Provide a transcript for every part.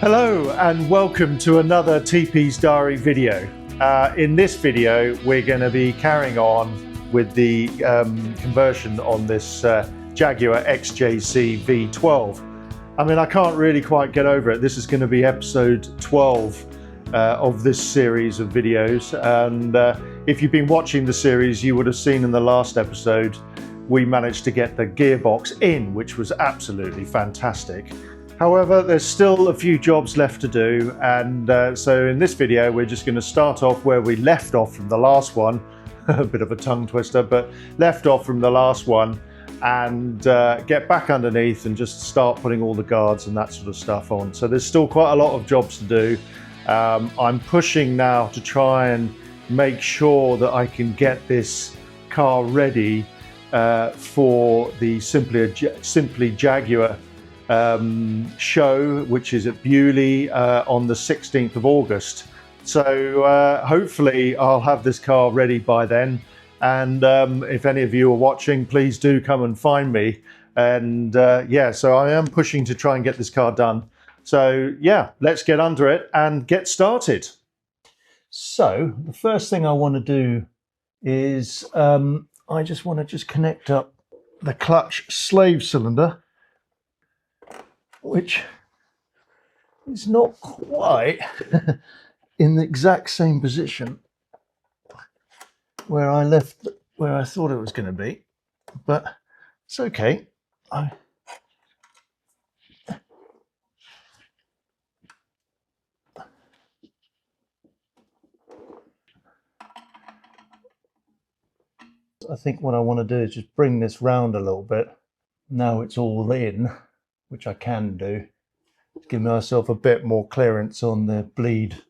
Hello and welcome to another TP's Diary video. In this video we're going to be carrying on with the conversion on this Jaguar XJC V12. I mean, I can't really quite get over it. This is going to be episode 12 of this series of videos, and if you've been watching the series you would have seen in the last episode we managed to get the gearbox in, which was absolutely fantastic. However, there's still a few jobs left to do, and so in this video we're just going to start off where we left off from the last one. A bit of a tongue twister, but left off from the last one, and get back underneath and just start putting all the guards and that sort of stuff on. So there's still quite a lot of jobs to do. I'm pushing now to try and make sure that I can get this car ready for the Simply Jaguar show, which is at Bewley on the 16th of August. So hopefully I'll have this car ready by then, and if any of you are watching, please do come and find me. And yeah, so I am pushing to try and get this car done. So yeah, let's get under it and get started. So the first thing I want to do is I just want to connect up the clutch slave cylinder, which is not quite in the exact same position where I thought it was going to be, but it's okay. I think what I want to do is just bring this round a little bit. Now it's all in, which I can do, to give myself a bit more clearance on the bleed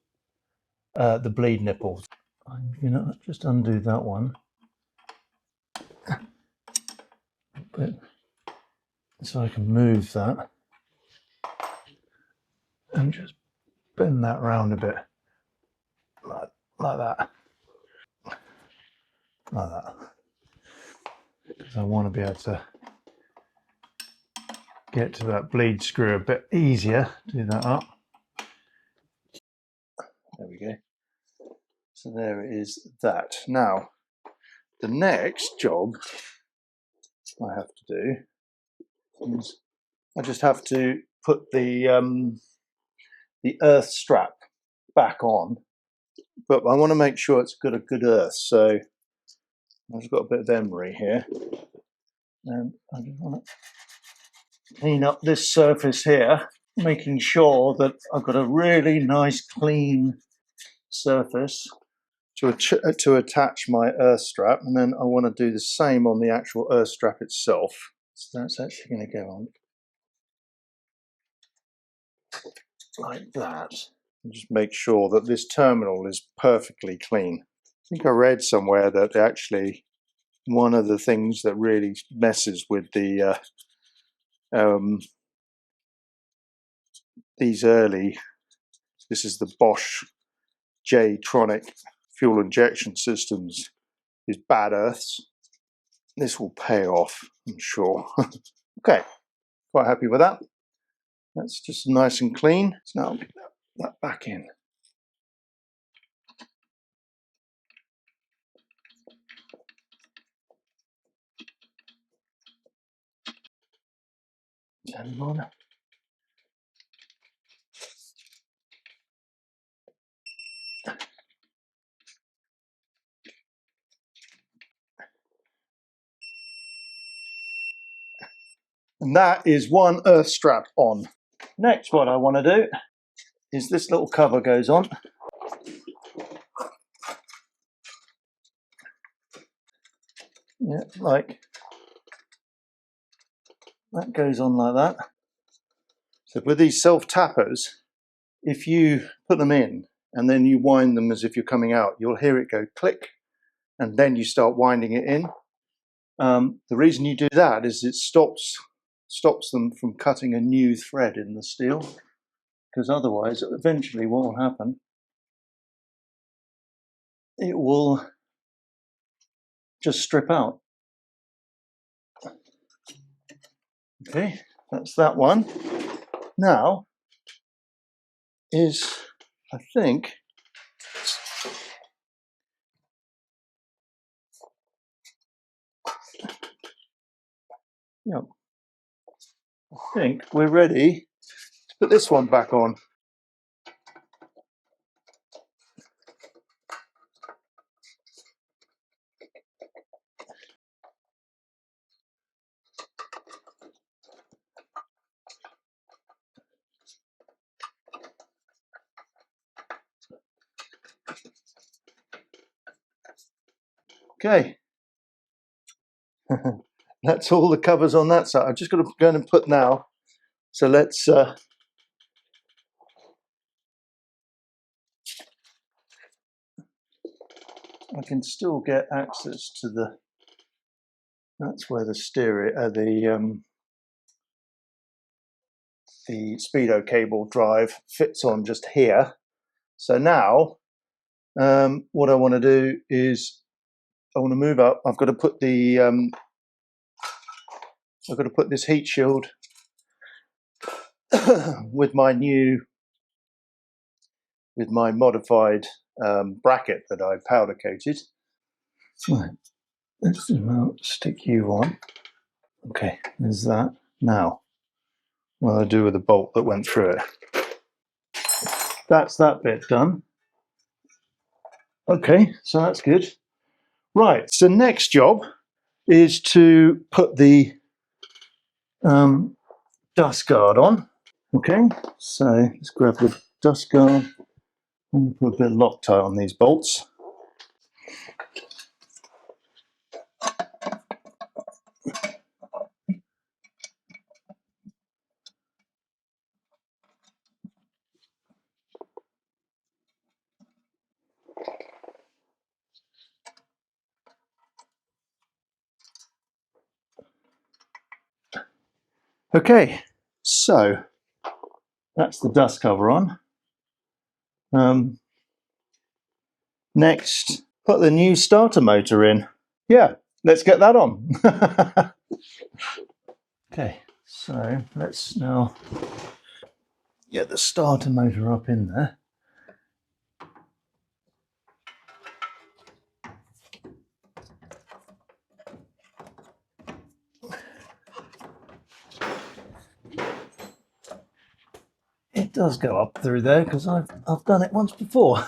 nipples. You know, just undo that one, but so I can move that and just bend that round a bit, like that, because I want to be able to get to that bleed screw a bit easier. Do that up. There we go. So there it is. That. Now, the next job I have to do is I just have to put the earth strap back on, but I want to make sure it's got a good earth. So I've got a bit of emery here, and I just want to clean up this surface here, making sure that I've got a really nice clean surface to attach my earth strap, and then I want to do the same on the actual earth strap itself. So that's actually going to go on like that, and just make sure that this terminal is perfectly clean. I think I read somewhere that actually one of the things that really messes with the this is the Bosch J-Tronic fuel injection systems, is bad earths. This will pay off, I'm sure. Okay, quite happy with that. That's just nice and clean. So now I'll get that back in. Turn on. And that is one earth strap on. Next, what I want to do is this little cover goes on. Yeah, like that goes on like that. So with these self-tappers, if you put them in and then you wind them as if you're coming out, you'll hear it go click, and then you start winding it in. The reason you do that is it stops them from cutting a new thread in the steel, because otherwise eventually what will happen, it will just strip out. Okay, that's that one. Now is, I think, yeah, I think we're ready to put this one back on. Okay. That's all the covers on that side. I've just got to go and put now. So let's I can still get access to the, that's where the stereo, the speedo cable drive fits on just here. So now what I want to do is I want to move up. I've got to put the I've got to put this heat shield with my modified bracket that I powder coated. Right, let's stick you on. Okay, there's that. Now, what do I do with the bolt that went through it? That's that bit done. Okay, so that's good. Right, so next job is to put the dust guard on. Okay, so let's grab the dust guard and put a bit of Loctite on these bolts. Okay, so that's the dust cover on. Next, put the new starter motor in. Yeah, let's get that on. Okay, so let's now get the starter motor up in there. It does go up through there because I've done it once before.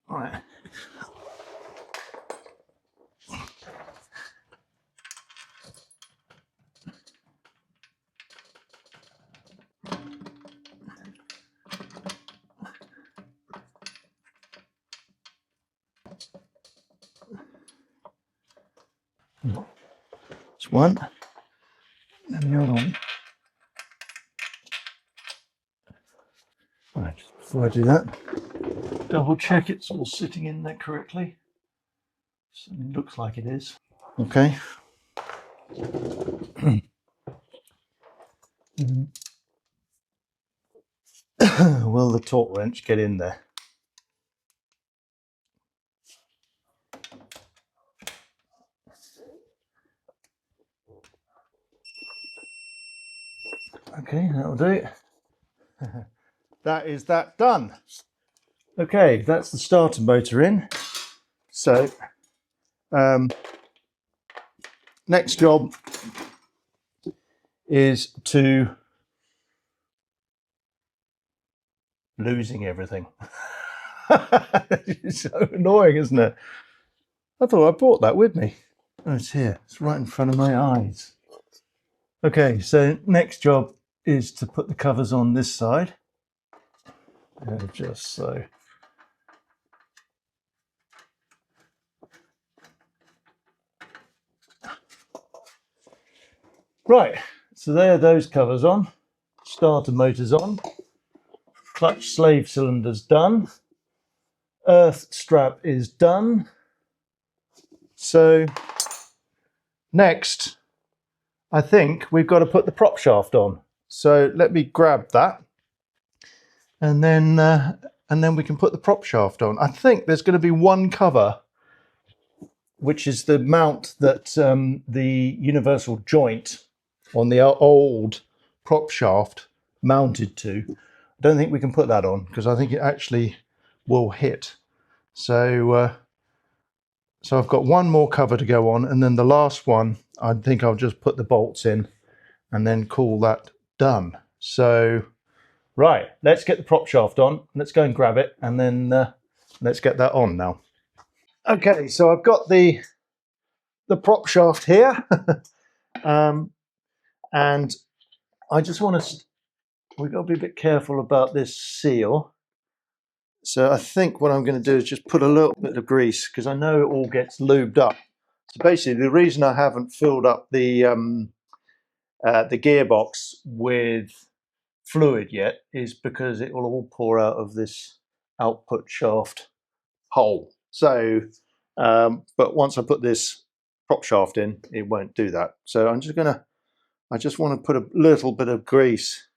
Right. It's one, and the other one. Right, just before I do that, double check it's all sitting in there correctly. Certainly looks like it is. Okay. Will the torque wrench get in there? Okay, that'll do. That is that done. Okay, that's the starter motor in. So, next job is to losing everything. It's so annoying, isn't it? I thought I brought that with me. Oh, it's here. It's right in front of my eyes. Okay, so next job is to put the covers on this side. Just so. Right, so there are those covers on. Starter motors on. Clutch slave cylinders done. Earth strap is done. So next, I think we've got to put the prop shaft on. So let me grab that. and then we can put the prop shaft on. I think there's going to be one cover, which is the mount that the universal joint on the old prop shaft mounted to. I don't think we can put that on because I think it actually will hit. So so I've got one more cover to go on, and then the last one I think I'll just put the bolts in and then call that done. So right, let's get the prop shaft on. Let's go and grab it, and then let's get that on now. Okay, so I've got the prop shaft here, and I just want to. We've got to be a bit careful about this seal. So I think what I'm going to do is just put a little bit of grease, because I know it all gets lubed up. So basically, the reason I haven't filled up the gearbox with fluid yet is because it will all pour out of this output shaft hole. So, but once I put this prop shaft in, it won't do that. So I'm just gonna, I just want to put a little bit of grease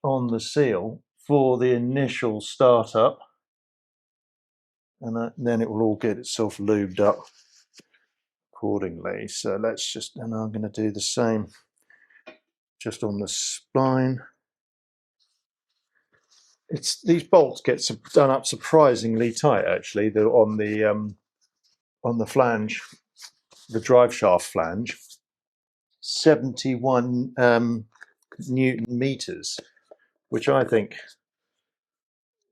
on the seal for the initial startup, and then it will all get itself lubed up accordingly. So let's just, and I'm going to do the same just on the spline. It's, these bolts get done up surprisingly tight actually. They're on the flange, the drive shaft flange, 71 Newton meters, which I think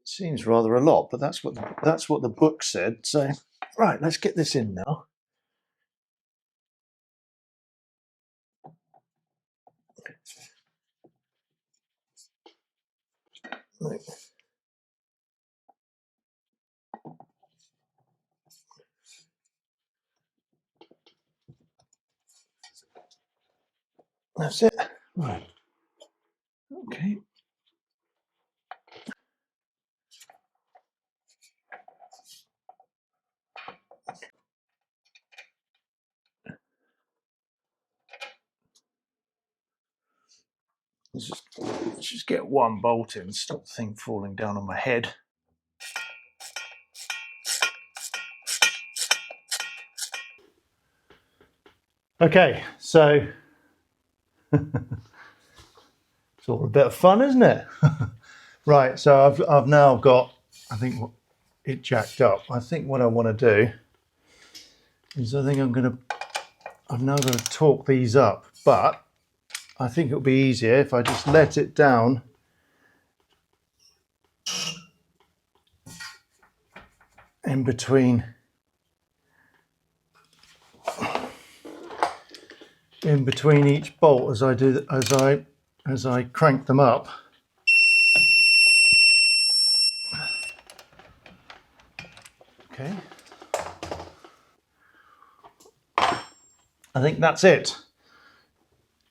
seems rather a lot, but that's what the book said. So right, let's get this in now. That's it. Right. Okay. Let's just get one bolt in, stop the thing falling down on my head. Okay, so it's all a bit of fun, isn't it? Right, so I've now got, I think, it jacked up. I think what I want to do is I've now got to torque these up, but I think it'll be easier if I just let it down in between each bolt as I do, as I crank them up. Okay. I think that's it.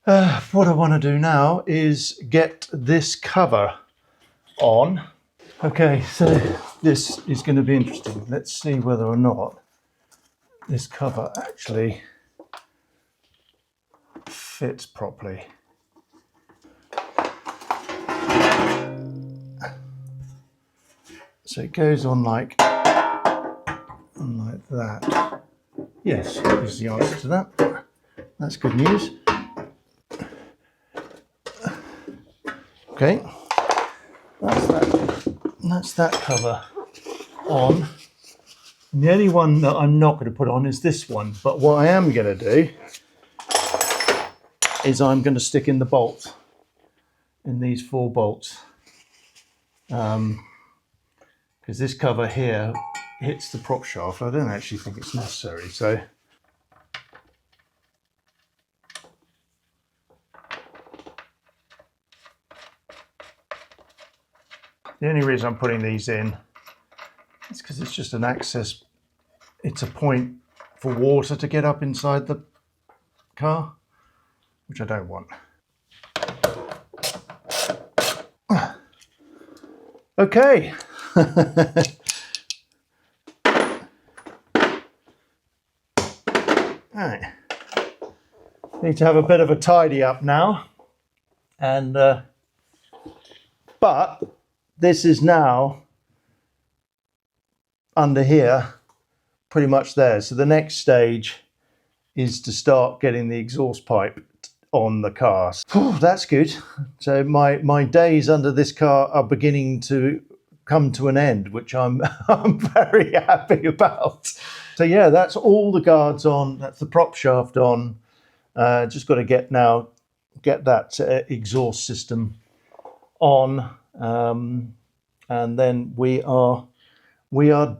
What I want to do now is get this cover on. Okay, so this is going to be interesting. Let's see whether or not this cover actually fits properly. So it goes on like that. Yes, is the answer to that. That's good news. Okay, that's that cover on. And the only one that I'm not going to put on is this one. But what I am going to do is I'm going to stick in the bolt, in these 4 bolts, because this cover here hits the prop shaft. I don't actually think it's necessary. So the only reason I'm putting these in is because it's just an access. It's a point for water to get up inside the car, which I don't want. Okay. Right. Need to have a bit of a tidy up now, and But this is now under here, pretty much there. So the next stage is to start getting the exhaust pipe on the car. Oh, that's good. So my days under this car are beginning to come to an end, which I'm very happy about. So yeah, that's all the guards on. That's the prop shaft on. Just got to get that exhaust system on, and then we are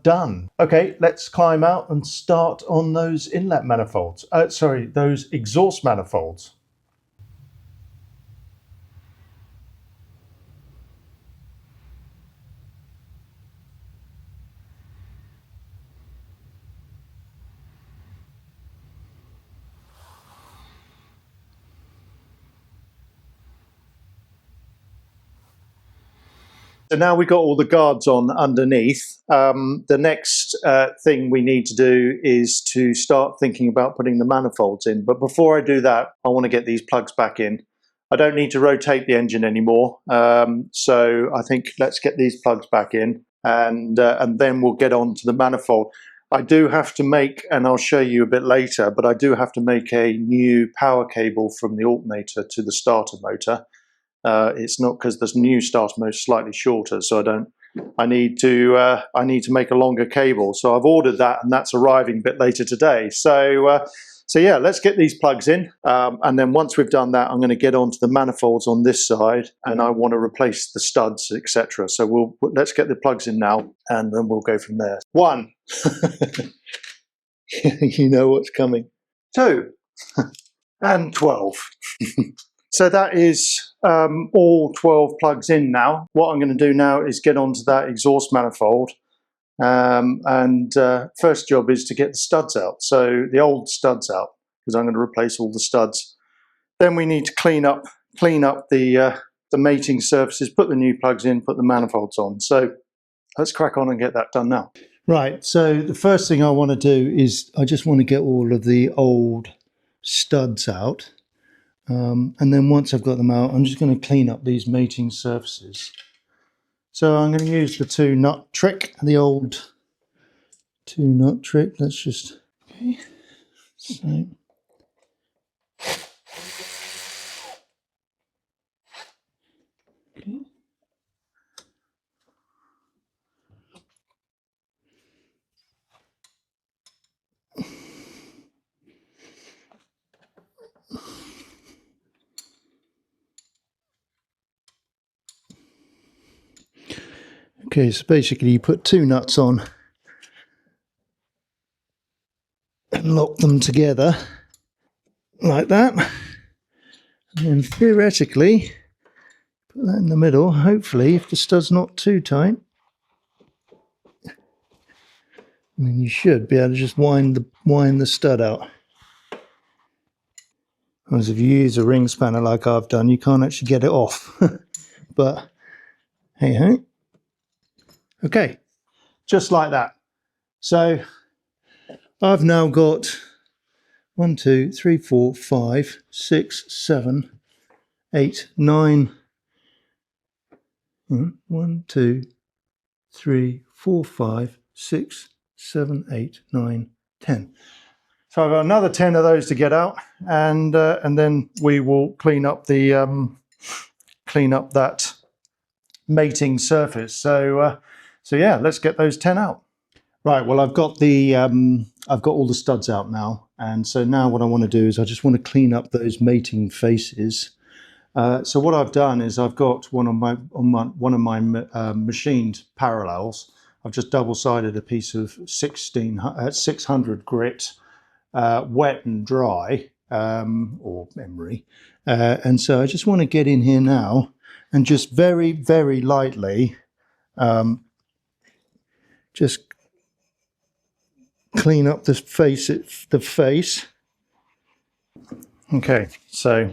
done. Okay, let's climb out and start on those inlet manifolds. Sorry, those exhaust manifolds. So now we've got all the guards on underneath. The next thing we need to do is to start thinking about putting the manifolds in. But before I do that, I want to get these plugs back in. I don't need to rotate the engine anymore. So I think let's get these plugs back in, and then we'll get on to the manifold. I do have to make, and I'll show you a bit later, but I do have to make a new power cable from the alternator to the starter motor. It's not because the new starter motor is slightly shorter, so I need to make a longer cable. So I've ordered that, and that's arriving a bit later today. So yeah, let's get these plugs in, and then once we've done that, I'm going to get onto the manifolds on this side, and I want to replace the studs, etc. So let's get the plugs in now, and then we'll go from there. 1, you know what's coming. 2, and 12. So that is all 12 plugs in now. What I'm going to do now is get onto that exhaust manifold. First job is to get the studs out. So the old studs out, because I'm going to replace all the studs. Then we need to clean up the mating surfaces, put the new plugs in, put the manifolds on. So let's crack on and get that done now. Right, so the first thing I want to do is I just want to get all of the old studs out. And then once I've got them out, I'm just going to clean up these mating surfaces. So I'm going to use the 2-nut trick, the old 2-nut trick. Let's just, okay, so. Okay. Okay, so basically you put 2 nuts on and lock them together like that, and then theoretically put that in the middle. Hopefully, if the stud's not too tight, then you should be able to just wind the stud out. Whereas if you use a ring spanner like I've done, you can't actually get it off. But hey ho. Okay, just like that. So I've now got 1, 2, 3, 4, 5, 6, 7, 8, 9. 1, 2, 3, 4, 5, 6, 7, 8, 9, 10. So I've got another 10 of those to get out, and then we will clean up that mating surface. So yeah, let's get those 10 out. Right. Well, I've got all the studs out now, and so now what I want to do is I just want to clean up those mating faces. So what I've done is I've got one of my machined parallels. I've just double-sided a piece of 600 grit, wet and dry, or emery, and so I just want to get in here now and just very, very lightly just clean up the face. Okay, so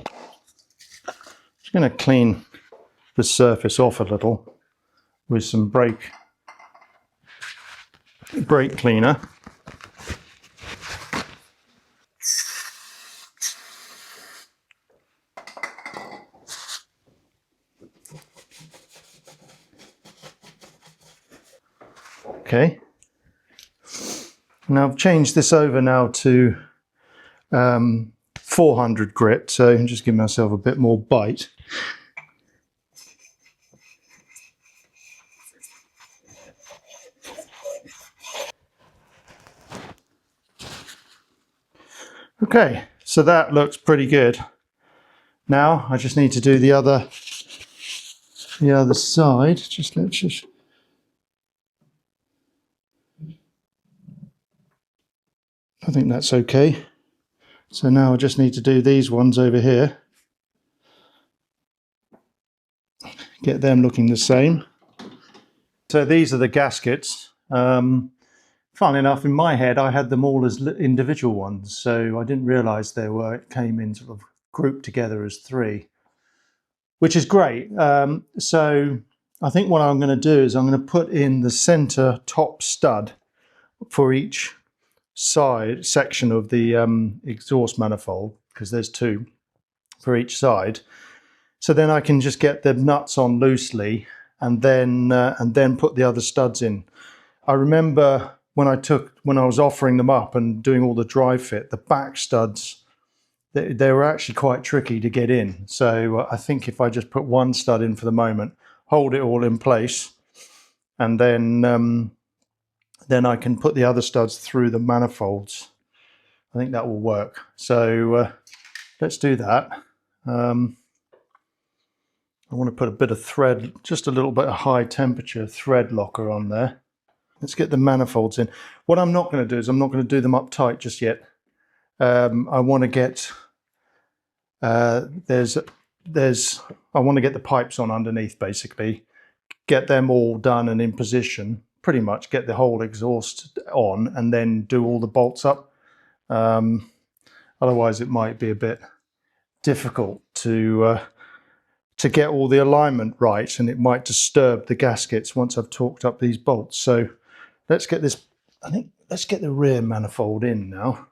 just going to clean the surface off a little with some brake cleaner. Okay. Now I've changed this over now to 400 grit, so I'm just giving myself a bit more bite. Okay, so that looks pretty good. Now I just need to do the other side. I think that's okay. So now I just need to do these ones over here. Get them looking the same. So these are the gaskets. Funnily enough, in my head, I had them all as individual ones, so I didn't realise it came in sort of grouped together as three, which is great. So I think what I'm going to do is I'm going to put in the centre top stud for each side section of the exhaust manifold, because there's two for each side. So then I can just get the nuts on loosely and then put the other studs in. I remember when I was offering them up and doing all the dry fit, the back studs, they were actually quite tricky to get in. So I think if I just put one stud in for the moment, hold it all in place, and then I can put the other studs through the manifolds. I think that will work. So let's do that. I want to put a bit of thread, just a little bit of high temperature thread locker on there. Let's get the manifolds in. What I'm not going to do is I'm not going to do them up tight just yet. I want to get I want to get the pipes on underneath, basically, get them all done and in position, pretty much get the whole exhaust on, and then do all the bolts up. Otherwise it might be a bit difficult to get all the alignment right, and it might disturb the gaskets once I've torqued up these bolts. So let's get this, I think, let's get the rear manifold in now.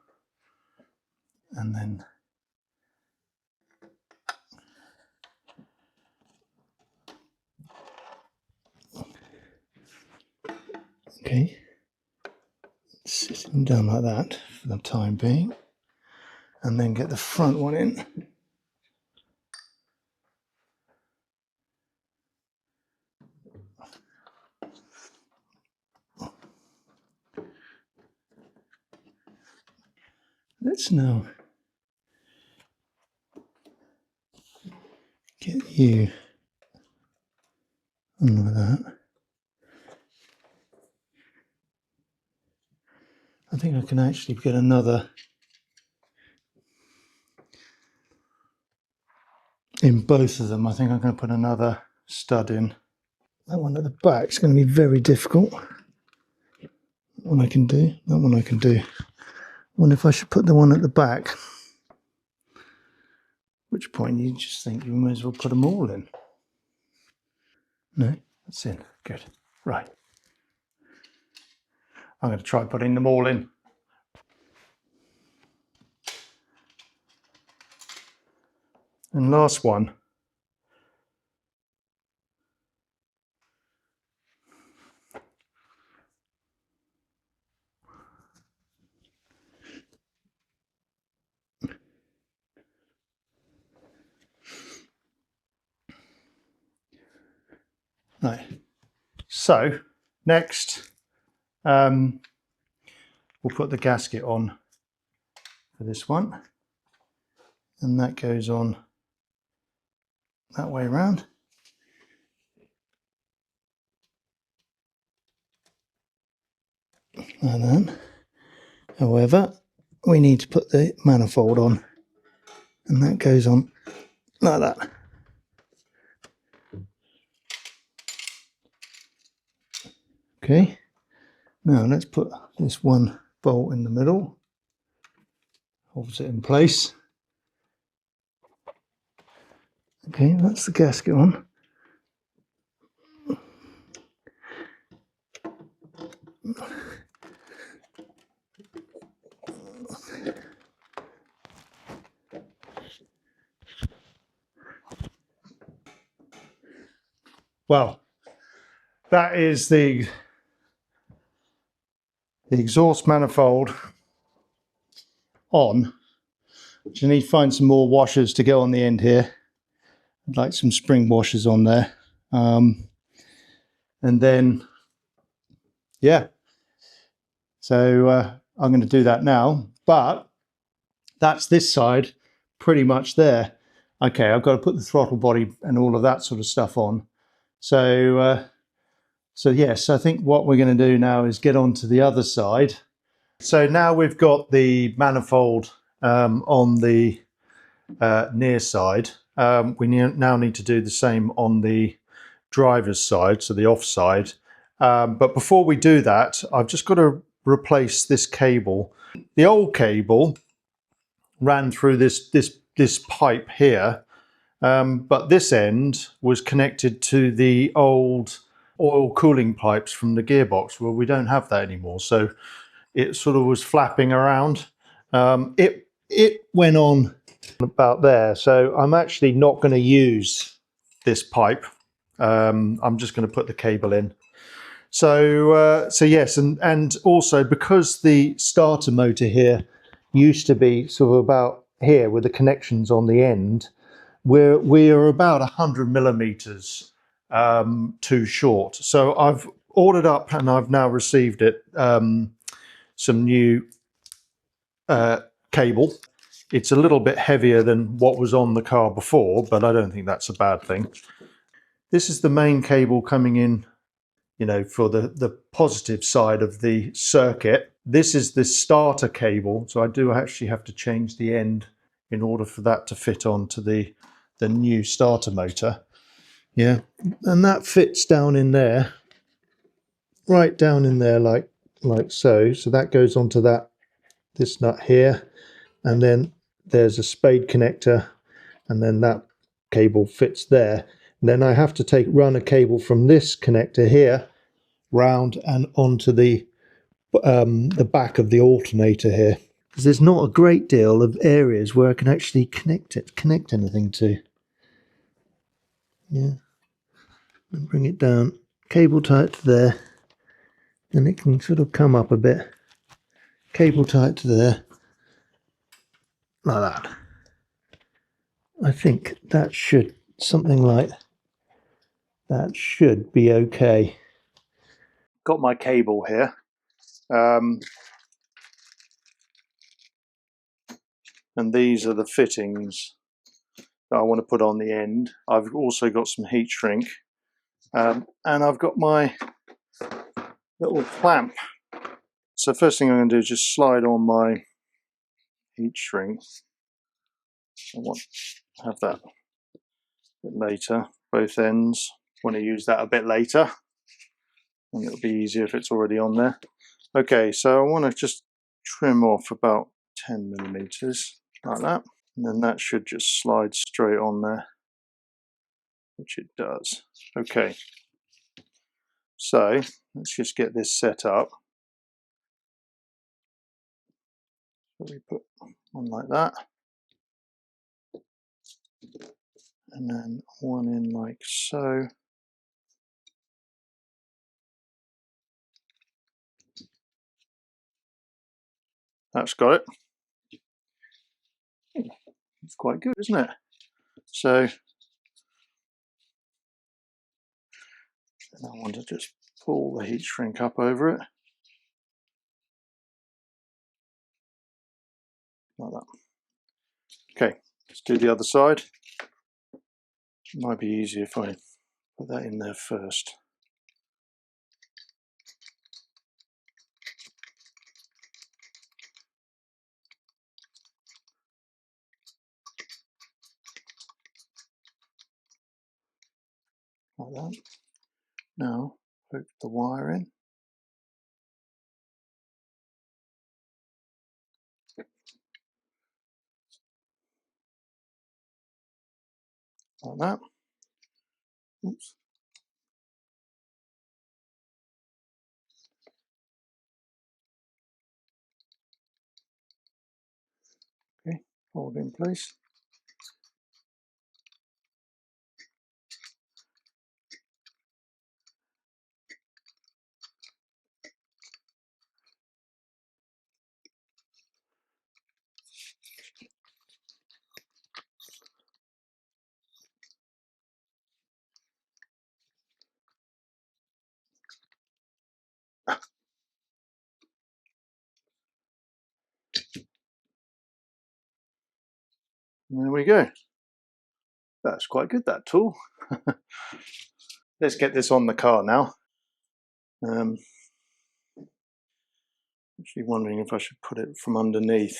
And then okay, sit them down like that for the time being, and then get the front one in. Let's now get you on like that. I think I can actually get another in both of them. I think I'm going to put another stud in. That one at the back is going to be very difficult. That one I can do. That one I can do. I wonder if I should put the one at the back. At which point you just think you may as well put them all in. No, that's in. Good. Right. I'm going to try putting them all in. And last one. Right. So next, we'll put the gasket on for this one, and that goes on that way around. And then, however, we need to put the manifold on, and that goes on like that. Okay, now let's put this one bolt in the middle, holds it in place. Okay, that's the gasket on. Well, that is the the exhaust manifold on. You need to find some more washers to go on the end here. I'd like some spring washers on there. And then, yeah. So I'm going to do that now. But that's this side pretty much there. Okay, I've got to put the throttle body and all of that sort of stuff on. So, so yes, I think what we're going to do now is get on to the other side. So now we've got the manifold on the near side. We now need to do the same on the driver's side, so the off side. But before we do that, I've just got to replace this cable. The old cable ran through this pipe here, but this end was connected to the old oil cooling pipes from the gearbox. Well, we don't have that anymore, so it sort of was flapping around. It went on about there, so I'm actually not going to use this pipe. I'm just going to put the cable in. So yes, and also because the starter motor here used to be sort of about here with the connections on the end, we're about 100 millimeters too short. So I've ordered up and I've now received it some new cable. It's a little bit heavier than what was on the car before, but I don't think that's a bad thing. This is the main cable coming in, you know, for the positive side of the circuit. This is the starter cable, so I do actually have to change the end in order for that to fit onto the new starter motor. Yeah, and that fits down in there, right down in there like so. So that goes onto this nut here, and then there's a spade connector, and then that cable fits there. And then I have to run a cable from this connector here round and onto the back of the alternator here, because there's not a great deal of areas where I can actually connect anything to. Yeah, and bring it down, cable tight to there, and it can sort of come up a bit. Cable tight to there, like that. I think that should, something like that should be okay. Got my cable here. And these are the fittings that I want to put on the end. I've also got some heat shrink, and I've got my little clamp. So first thing I'm going to do is just slide on my heat shrink. I want to have that a bit later, both ends. Want to use that a bit later, and it'll be easier if it's already on there. Okay, so I want to just trim off about 10 millimeters like that, and then that should just slide straight on there, which it does. Okay, so let's just get this set up. So we put one like that, and then one in like so. That's got it. It's quite good, isn't it? So I want to just pull the heat shrink up over it, like that. Okay, let's do the other side. It might be easier if I put that in there first. Like that. Now, hook the wire in. Like that. Oops. Okay, hold in place. There we go. That's quite good, that tool. Let's get this on the car now. Actually wondering if I should put it from underneath.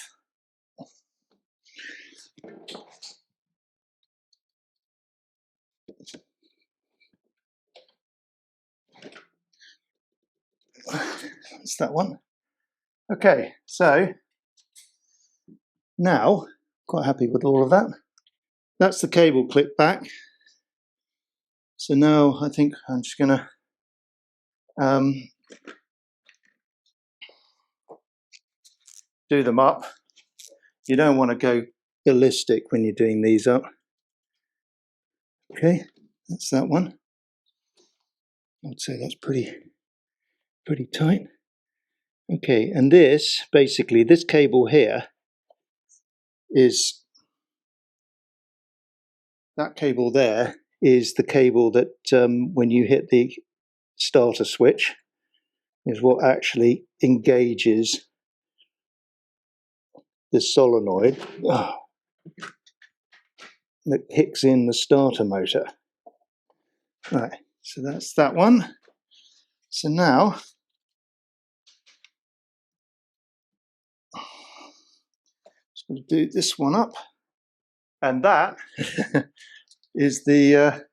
That's that one. Okay, so now quite happy with all of that. That's the cable clip back. So now I think I'm just gonna do them up. You don't want to go ballistic when you're doing these up. Okay, that's that one. I would say that's pretty tight. Okay, and this, basically, this cable here is, that cable there is the cable that when you hit the starter switch is what actually engages the solenoid that kicks in the starter motor. Right, so that's that one. So now just going to do this one up, and that is the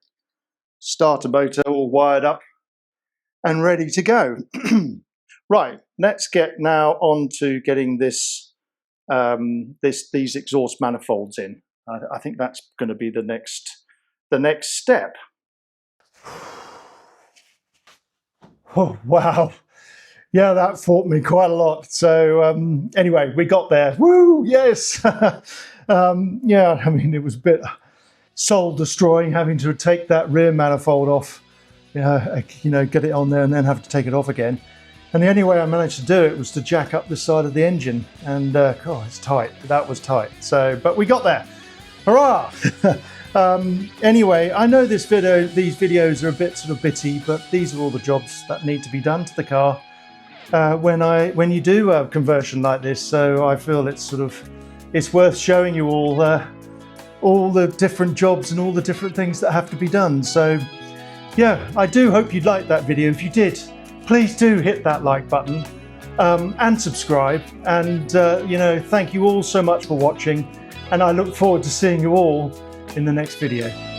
starter motor all wired up and ready to go. Right, let's get now on to getting this these exhaust manifolds in. I think that's going to be the next step. Oh wow, yeah, that fought me quite a lot. So anyway, we got there. Woo, yes. Yeah, I mean, it was a bit soul destroying having to take that rear manifold off, you know, get it on there and then have to take it off again. And the only way I managed to do it was to jack up the side of the engine, and God, it's tight. That was tight. So, but we got there. Hurrah! Anyway, I know these videos are a bit sort of bitty, but these are all the jobs that need to be done to the car when you do a conversion like this. So I feel it's worth showing you all the different jobs and all the different things that have to be done. So yeah, I do hope you liked that video. If you did, please do hit that like button and subscribe. And you know, thank you all so much for watching, and I look forward to seeing you all in the next video.